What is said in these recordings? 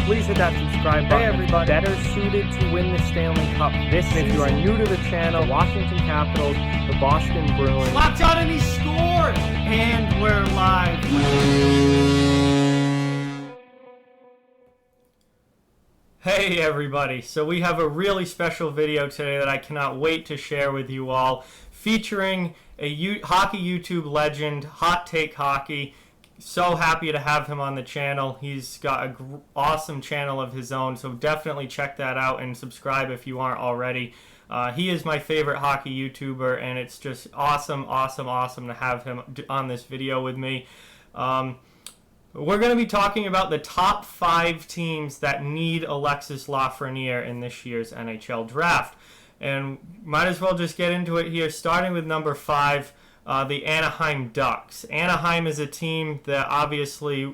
please hit that subscribe button. Hey everybody, better suited to win the Stanley Cup this season. If you are new to the channel, Washington Capitals, the Boston Bruins. Slapped out and he scored! And we're live. Hey everybody, so we have a really special video today that I cannot wait to share with you all, featuring a hockey YouTube legend, Hot Take Hockey. So happy to have him on the channel. He's got an awesome channel of his own, so definitely check that out and subscribe if you aren't already. He is my favorite hockey YouTuber, and it's just awesome to have him on this video with me. We're going to be talking about the top 5 teams that need Alexis Lafreniere in this year's NHL draft. And might as well just get into it here, starting with number 5. The Anaheim Ducks. Anaheim is a team that obviously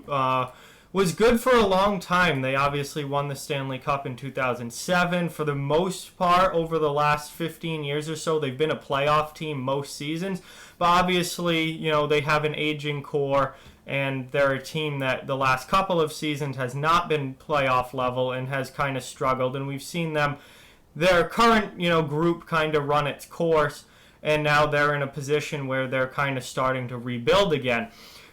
was good for a long time. They obviously won the Stanley Cup in 2007. For the most part, over the last 15 years or so, they've been a playoff team most seasons. But obviously, you know, they have an aging core, and they're a team that the last couple of seasons has not been playoff level and has kind of struggled. And we've seen them, their current, group kind of run its course. And now they're in a position where they're kind of starting to rebuild again.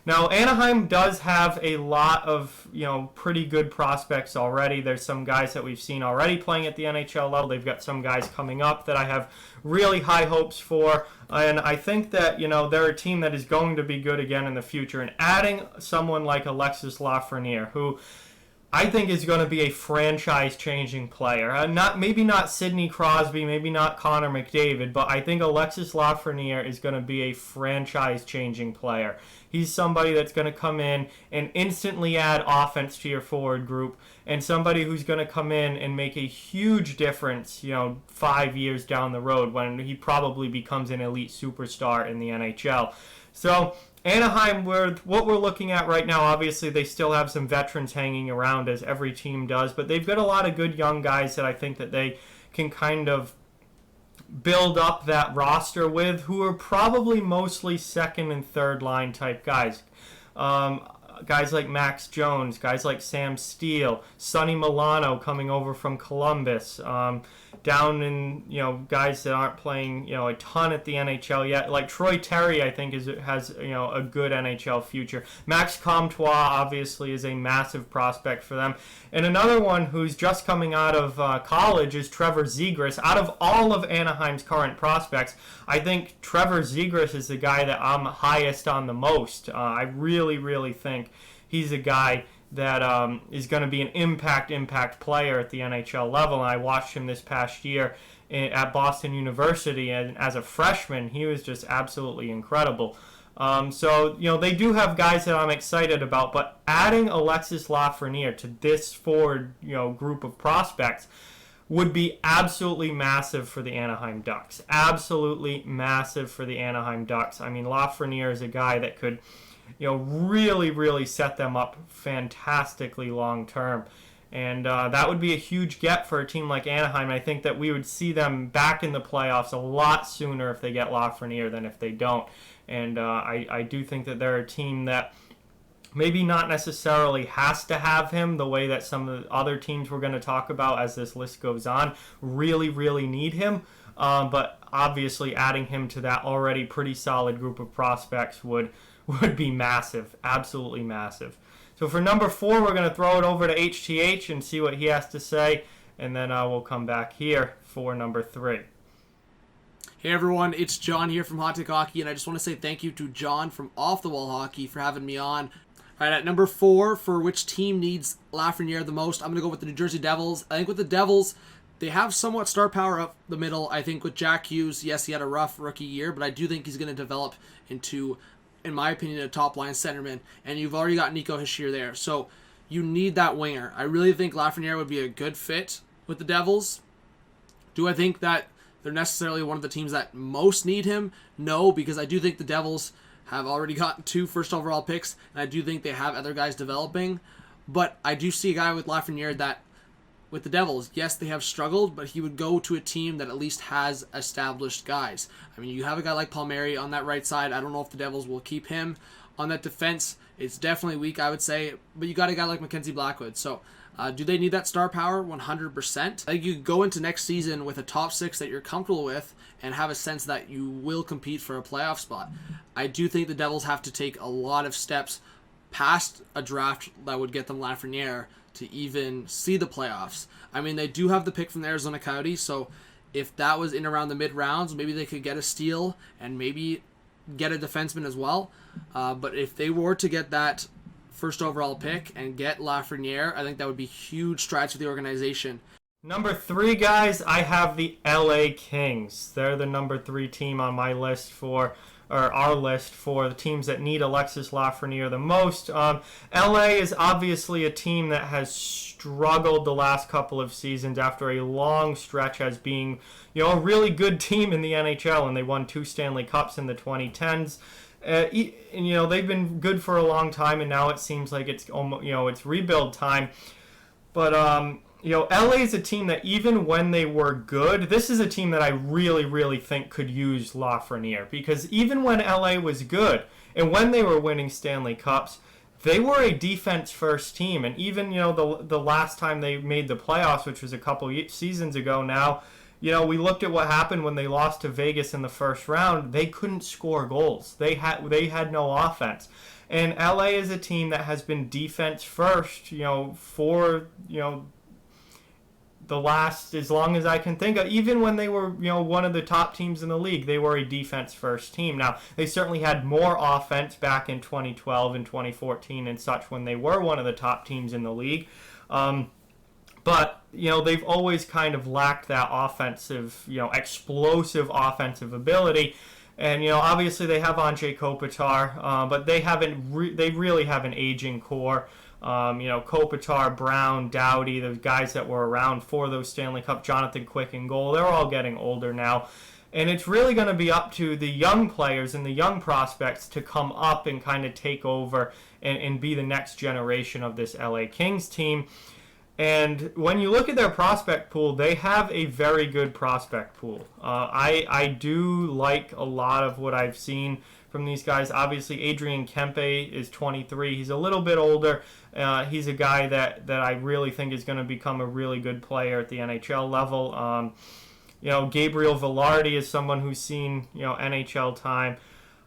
Now, Anaheim does have a lot of, pretty good prospects already. There's some guys that we've seen already playing at the NHL level. They've got some guys coming up that I have really high hopes for. And I think that, they're a team that is going to be good again in the future. And adding someone like Alexis Lafreniere, who I think is going to be a franchise-changing player. Maybe not Sidney Crosby, maybe not Connor McDavid, but I think Alexis Lafreniere is going to be a franchise-changing player. He's somebody that's going to come in and instantly add offense to your forward group, and somebody who's going to come in and make a huge difference, 5 years down the road when he probably becomes an elite superstar in the NHL. So Anaheim, what we're looking at right now, obviously they still have some veterans hanging around, as every team does, but they've got a lot of good young guys that I think that they can kind of build up that roster with, who are probably mostly second and third line type guys. Guys like Max Jones, guys like Sam Steele, Sonny Milano coming over from Columbus, down in, guys that aren't playing, a ton at the NHL yet. Like Troy Terry, I think, has a good NHL future. Max Comtois, obviously, is a massive prospect for them. And another one who's just coming out of college is Trevor Zegras. Out of all of Anaheim's current prospects, I think Trevor Zegras is the guy that I'm highest on the most. I really think he's a guy that is going to be an impact player at the NHL level. And I watched him this past year at Boston University, and as a freshman, he was just absolutely incredible. So, they do have guys that I'm excited about, but adding Alexis Lafreniere to this forward, group of prospects would be absolutely massive for the Anaheim Ducks. Absolutely massive for the Anaheim Ducks. I mean, Lafreniere is a guy that could, really set them up fantastically long term. And that would be a huge get for a team like Anaheim. I think that we would see them back in the playoffs a lot sooner if they get Lafreniere than if they don't. And I do think that they're a team that maybe not necessarily has to have him the way that some of the other teams we're going to talk about as this list goes on really need him. But obviously adding him to that already pretty solid group of prospects would be massive, absolutely massive. So for number 4, we're going to throw it over to HTH and see what he has to say, and then we'll come back here for number 3. Hey everyone, it's John here from Hot Take Hockey, and I just want to say thank you to John from Off the Wall Hockey for having me on. All right, at number 4, for which team needs Lafreniere the most, I'm going to go with the New Jersey Devils. I think with the Devils, they have somewhat star power up the middle. I think with Jack Hughes, yes, he had a rough rookie year, but I do think he's going to develop into, in my opinion, a top-line centerman, and you've already got Nico Hischier there, so you need that winger. I really think Lafreniere would be a good fit with the Devils. Do I think that they're necessarily one of the teams that most need him? No, because I do think the Devils have already gotten 2 first overall picks, and I do think they have other guys developing, but I do see a guy with Lafreniere that, with the Devils, yes, they have struggled, but he would go to a team that at least has established guys. I mean, you have a guy like Palmieri on that right side. I don't know if the Devils will keep him. On that defense, it's definitely weak, I would say, but you got a guy like Mackenzie Blackwood. So Do they need that star power? 100%. I think you go into next season with a top 6 that you're comfortable with and have a sense that you will compete for a playoff spot. I do think the Devils have to take a lot of steps past a draft that would get them Lafreniere to even see the playoffs. I mean, they do have the pick from the Arizona Coyotes, so if that was in around the mid-rounds, maybe they could get a steal and maybe get a defenseman as well. But if they were to get that first overall pick and get Lafreniere, I think that would be huge strides for the organization. Number 3, guys, I have the LA Kings. They're the number 3 team on my list for, or our list for the teams that need Alexis Lafreniere the most. LA is obviously a team that has struggled the last couple of seasons after a long stretch as being, a really good team in the NHL, and they won 2 Stanley Cups in the 2010s. They've been good for a long time, and now it seems like it's almost, it's rebuild time. But LA is a team that even when they were good, this is a team that I really, really think could use Lafreniere, because even when LA was good and when they were winning Stanley Cups, they were a defense-first team. And even, the last time they made the playoffs, which was a couple seasons ago now, we looked at what happened when they lost to Vegas in the first round. They couldn't score goals. They had no offense. And LA is a team that has been defense first, for, the last, as long as I can think of. Even when they were, one of the top teams in the league, they were a defense first team. Now, they certainly had more offense back in 2012 and 2014 and such when they were one of the top teams in the league. But, they've always kind of lacked that offensive, explosive offensive ability. And, obviously they have Anze Kopitar, but they really have an aging core. Kopitar, Brown, Doughty, the guys that were around for those Stanley Cup, Jonathan Quick in goal, they're all getting older now. And it's really going to be up to the young players and the young prospects to come up and kind of take over and be the next generation of this LA Kings team. And when you look at their prospect pool, they have a very good prospect pool. I do like a lot of what I've seen from these guys. Obviously, Adrian Kempe is 23. He's a little bit older. He's a guy that I really think is going to become a really good player at the NHL level. Gabriel Velarde is someone who's seen, NHL time.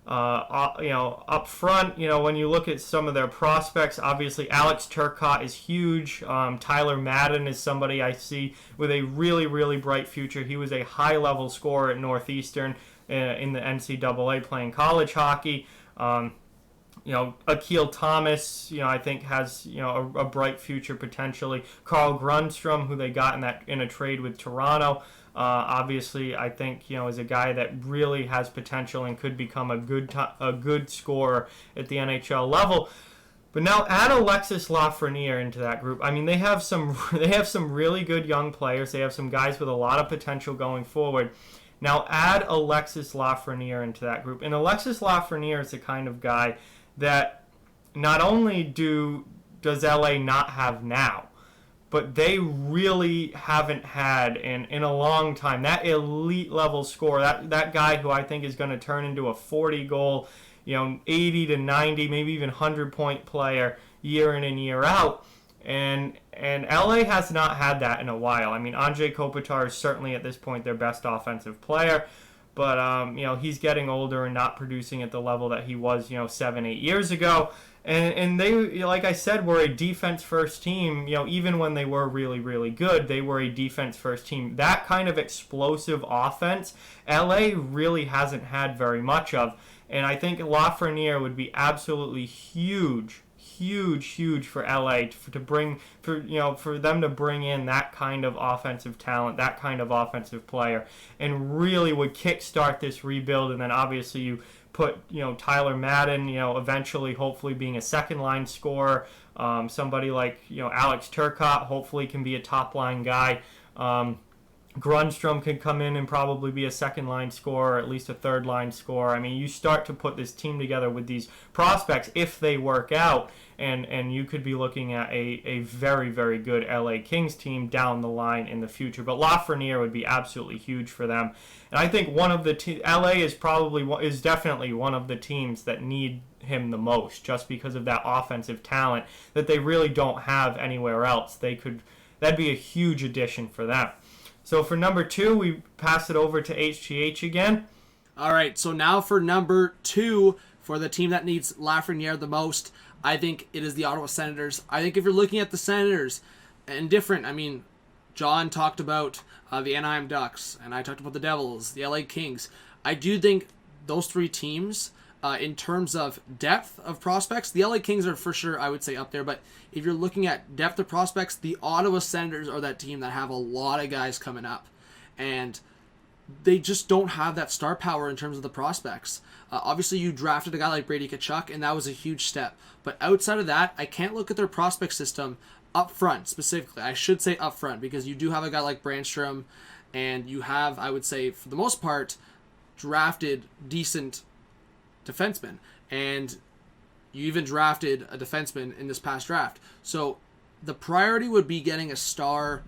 Up front, when you look at some of their prospects, obviously Alex Turcotte is huge. Tyler Madden is somebody I see with a really, really bright future. He was a high-level scorer at Northeastern in the NCAA playing college hockey. Akil Thomas, I think has, a bright future potentially. Carl Grundstrom, who they got in a trade with Toronto. Obviously, I think, is a guy that really has potential and could become a good scorer at the NHL level. But now add Alexis Lafreniere into that group. I mean, they have some really good young players. They have some guys with a lot of potential going forward. Now add Alexis Lafreniere into that group. And Alexis Lafreniere is the kind of guy that not only does LA not have now, but they really haven't had in a long time. That elite level scorer, that guy who I think is going to turn into a 40-goal, 80 to 90, maybe even 100-point player year in and year out. And LA has not had that in a while. I mean, Anze Kopitar is certainly at this point their best offensive player. But, he's getting older and not producing at the level that he was, 7-8 years ago. And they, like I said, were a defense-first team. Even when they were really, really good, they were a defense-first team. That kind of explosive offense, LA really hasn't had very much of. And I think Lafreniere would be absolutely huge for LA for them to bring in that kind of offensive talent, that kind of offensive player, and really would kickstart this rebuild. And then obviously you put Tyler Madden, eventually hopefully being a second line scorer, somebody like Alex Turcotte hopefully can be a top line guy. Grunstrom could come in and probably be a second-line scorer, or at least a third-line scorer. I mean, you start to put this team together with these prospects if they work out, and you could be looking at a very, very good LA Kings team down the line in the future. But Lafreniere would be absolutely huge for them. And I think one of the LA is definitely one of the teams that need him the most, just because of that offensive talent that they really don't have anywhere else. That'd be a huge addition for them. So for number 2, we pass it over to HGH again. All right, so now for number 2, for the team that needs Lafreniere the most, I think it is the Ottawa Senators. I think if you're looking at the Senators, and different, I mean, John talked about the Anaheim Ducks, and I talked about the Devils, the LA Kings. I do think those 3 teams, in terms of depth of prospects, the LA Kings are for sure, I would say, up there. But if you're looking at depth of prospects, the Ottawa Senators are that team that have a lot of guys coming up. And they just don't have that star power in terms of the prospects. Obviously, you drafted a guy like Brady Tkachuk, and that was a huge step. But outside of that, I can't look at their prospect system up front specifically. I should say up front, because you do have a guy like Brandstrom, and you have, I would say, for the most part, drafted decent defenseman, and you even drafted a defenseman in this past draft. So the priority would be getting a star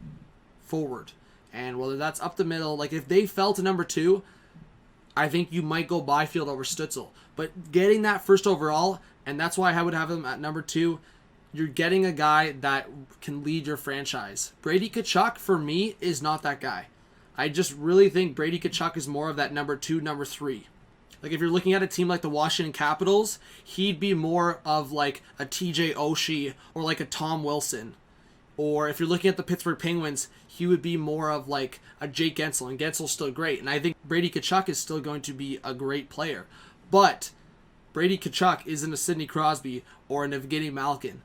forward, and whether that's up the middle, like if they fell to number 2, I think you might go Byfield over Stützle. But getting that first overall, and that's why I would have him at number 2, you're getting a guy that can lead your franchise. Brady Tkachuk, for me, is not that guy. I just really think Brady Tkachuk is more of that number 2, number 3. Like, if you're looking at a team like the Washington Capitals, he'd be more of like a TJ Oshie or like a Tom Wilson. Or if you're looking at the Pittsburgh Penguins, he would be more of like a Jake Gensel, and Gensel's still great. And I think Brady Tkachuk is still going to be a great player. But Brady Tkachuk isn't a Sidney Crosby or an Evgeny Malkin.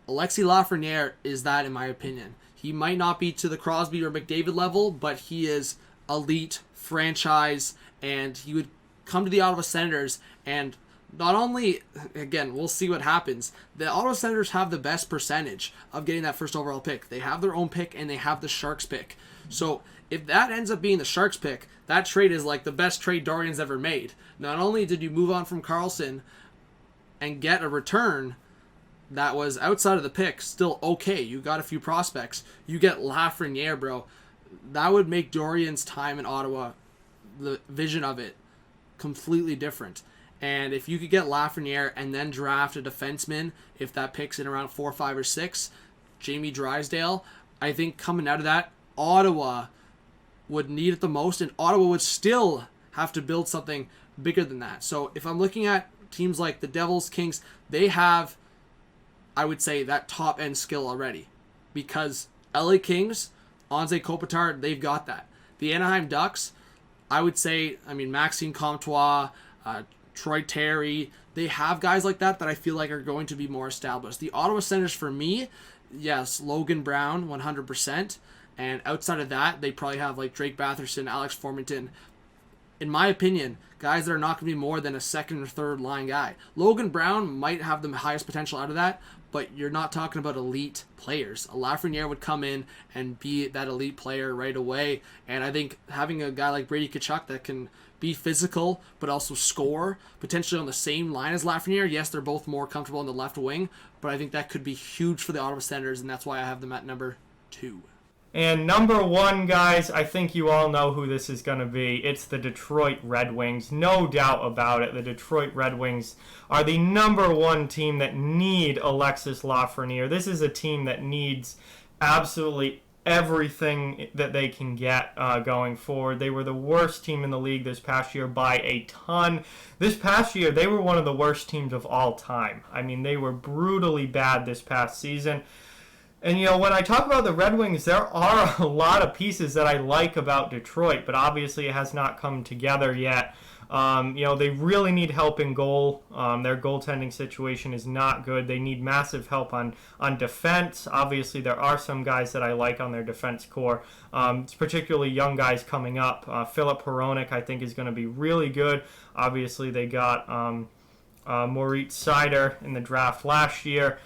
Alexis Lafreniere is that, in my opinion. He might not be to the Crosby or McDavid level, but he is elite, franchise, and he would come to the Ottawa Senators, and not only, again, we'll see what happens, the Ottawa Senators have the best percentage of getting that first overall pick. They have their own pick, and they have the Sharks pick. So if that ends up being the Sharks pick, that trade is like the best trade Dorian's ever made. Not only did you move on from Karlsson and get a return that was outside of the pick, still okay, you got a few prospects, you get Lafreniere, bro. That would make Dorian's time in Ottawa, the vision of it, completely different. And if you could get Lafreniere and then draft a defenseman, if that pick's in around 4, 5, or 6, Jamie Drysdale, I think coming out of that, Ottawa would need it the most, and Ottawa would still have to build something bigger than that. So if I'm looking at teams like the Devils, Kings, they have, I would say, that top end skill already, because LA Kings, Anze Kopitar, they've got that. The Anaheim Ducks, I would say, I mean, Maxime Comtois, Troy Terry, they have guys like that I feel like are going to be more established. The Ottawa Senators, for me, yes, Logan Brown, 100%. And outside of that, they probably have like Drake Batherson, Alex Formenton. In my opinion, guys that are not going to be more than a second or third line guy. Logan Brown might have the highest potential out of that, but you're not talking about elite players. A Lafreniere would come in and be that elite player right away. And I think having a guy like Brady Tkachuk that can be physical but also score, potentially on the same line as Lafreniere. Yes, they're both more comfortable in the left wing, but I think that could be huge for the Ottawa Senators, and that's why I have them at number 2. And number 1, guys, I think you all know who this is going to be. It's the Detroit Red Wings. No doubt about it. The Detroit Red Wings are the number 1 team that need Alexis Lafreniere. This is a team that needs absolutely everything that they can get going forward. They were the worst team in the league this past year by a ton. This past year, they were one of the worst teams of all time. I mean, they were brutally bad this past season. And, you know, when I talk about the Red Wings, there are a lot of pieces that I like about Detroit, but obviously it has not come together yet. You know, they really need help in goal. Their goaltending situation is not good. They need massive help on defense. Obviously, there are some guys that I like on their defense core. It's particularly young guys coming up. Philip Hronek, I think, is going to be really good. Obviously, they got Moritz Seider in the draft last year.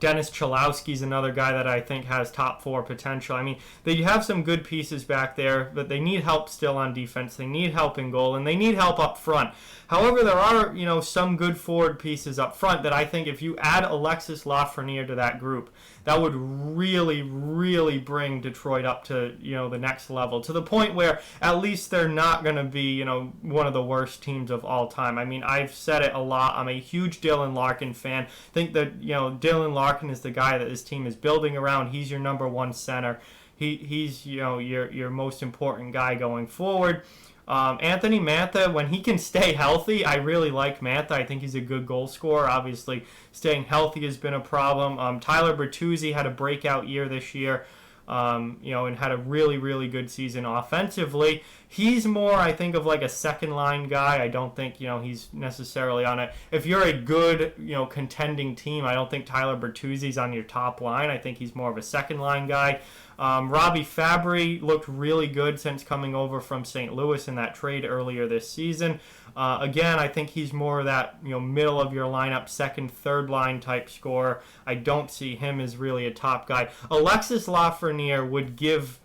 Dennis Cholowski's another guy that I think has top 4 potential. I mean, they have some good pieces back there, but they need help still on defense. They need help in goal, and they need help up front. However, there are, some good forward pieces up front that I think if you add Alexis Lafreniere to that group, that would really, really bring Detroit up to, the next level, to the point where at least they're not going to be, one of the worst teams of all time. I mean, I've said it a lot. I'm a huge Dylan Larkin fan. I think that, Dylan Larkin is the guy that this team is building around. He's your number 1 center. He's, your most important guy going forward. Anthony Mantha, when he can stay healthy, I really like Mantha. I think he's a good goal scorer. Obviously, staying healthy has been a problem. Tyler Bertuzzi had a breakout year this year, and had a really, really good season offensively. He's more, I think, of like a second-line guy. I don't think, he's necessarily on it. If you're a good, contending team, I don't think Tyler Bertuzzi's on your top line. I think he's more of a second-line guy. Robbie Fabry looked really good since coming over from St. Louis in that trade earlier this season. Again, I think he's more of that middle of your lineup, second, third line type scorer. I don't see him as really a top guy. Alexis Lafreniere would give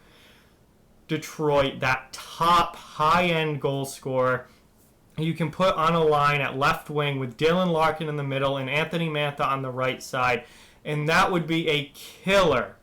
Detroit that top high-end goal scorer you can put on a line at left wing with Dylan Larkin in the middle and Anthony Mantha on the right side, and that would be a killer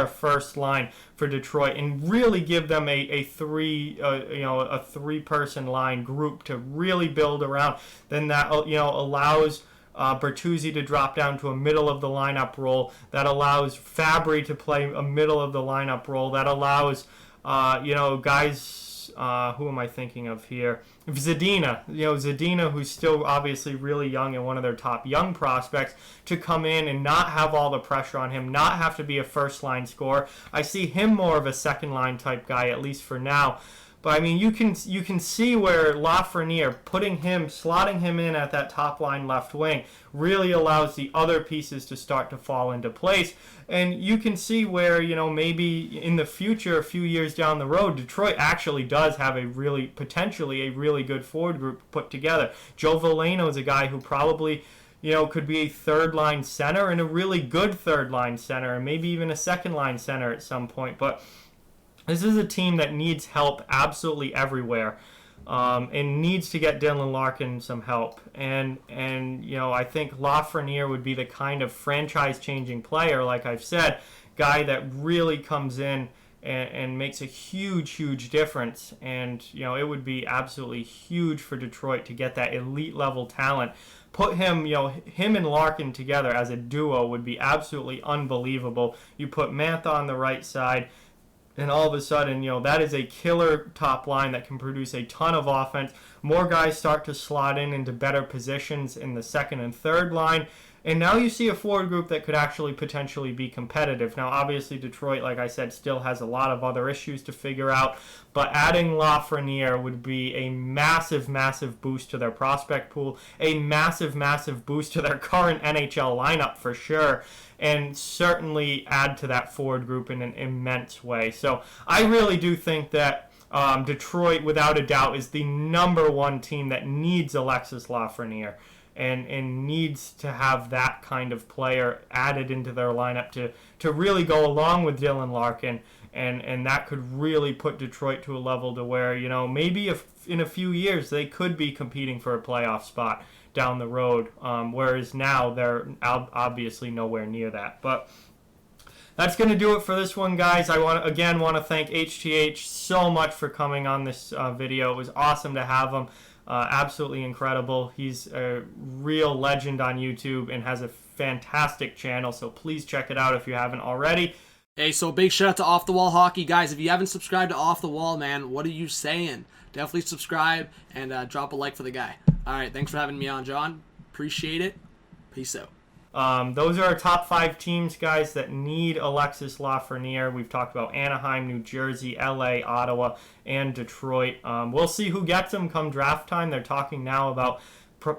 first line for Detroit, and really give them a 3-person line group to really build around. Then that allows Bertuzzi to drop down to a middle of the lineup role. That allows Fabry to play a middle of the lineup role. That allows guys. Who am I thinking of here? Zadina, who's still obviously really young and one of their top young prospects, to come in and not have all the pressure on him, not have to be a first-line scorer. I see him more of a second-line type guy, at least for now. But I mean, you can see where Lafreniere, slotting him in at that top line left wing, really allows the other pieces to start to fall into place. And you can see where, maybe in the future, a few years down the road, Detroit actually does have potentially a really good forward group put together. Joe Veleno is a guy who probably, could be a third-line center, and a really good third-line center, and maybe even a second-line center at some point. But this is a team that needs help absolutely everywhere, and needs to get Dylan Larkin some help. And I think Lafreniere would be the kind of franchise-changing player, like I've said, guy that really comes in and makes a huge difference. And, it would be absolutely huge for Detroit to get that elite-level talent. Put him, him and Larkin together as a duo would be absolutely unbelievable. You put Mantha on the right side, and all of a sudden, that is a killer top line that can produce a ton of offense. More guys start to slot into better positions in the second and third line. And now you see a forward group that could actually potentially be competitive. Now, obviously, Detroit, like I said, still has a lot of other issues to figure out. But adding Lafreniere would be a massive boost to their prospect pool. A massive boost to their current NHL lineup for sure. And certainly add to that forward group in an immense way. So I really do think that Detroit, without a doubt, is the number 1 team that needs Alexis Lafreniere. And needs to have that kind of player added into their lineup to really go along with Dylan Larkin, and that could really put Detroit to a level to where, maybe if in a few years they could be competing for a playoff spot down the road, whereas now they're obviously nowhere near that. But that's going to do it for this one, guys. I want to thank HTH so much for coming on this video. It was awesome to have him. Absolutely incredible. He's a real legend on YouTube and has a fantastic channel, so please check it out if you haven't already. Hey, so big shout out to Off the Wall Hockey. Guys, if you haven't subscribed to Off the Wall, man, what are you saying? Definitely subscribe and drop a like for the guy. All right, thanks for having me on, John. Appreciate it. Peace out. Those are our top 5 teams, guys, that need Alexis Lafreniere. We've talked about Anaheim, New Jersey, LA, Ottawa, and Detroit. We'll see who gets them come draft time. They're talking now about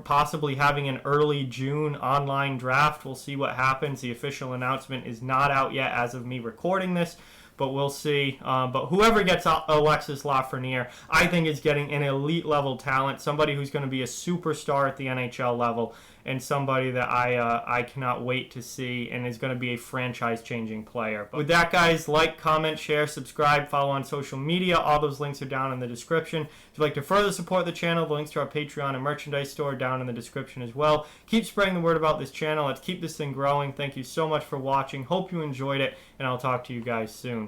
possibly having an early June online draft. We'll see what happens. The official announcement is not out yet as of me recording this. but we'll see. But whoever gets Alexis Lafreniere, I think is getting an elite level talent, somebody who's going to be a superstar at the NHL level, and somebody that I cannot wait to see and is going to be a franchise-changing player. But with that, guys, like, comment, share, subscribe, follow on social media. All those links are down in the description. If you'd like to further support the channel, the links to our Patreon and merchandise store down in the description as well. Keep spreading the word about this channel. Let's keep this thing growing. Thank you so much for watching. Hope you enjoyed it, and I'll talk to you guys soon.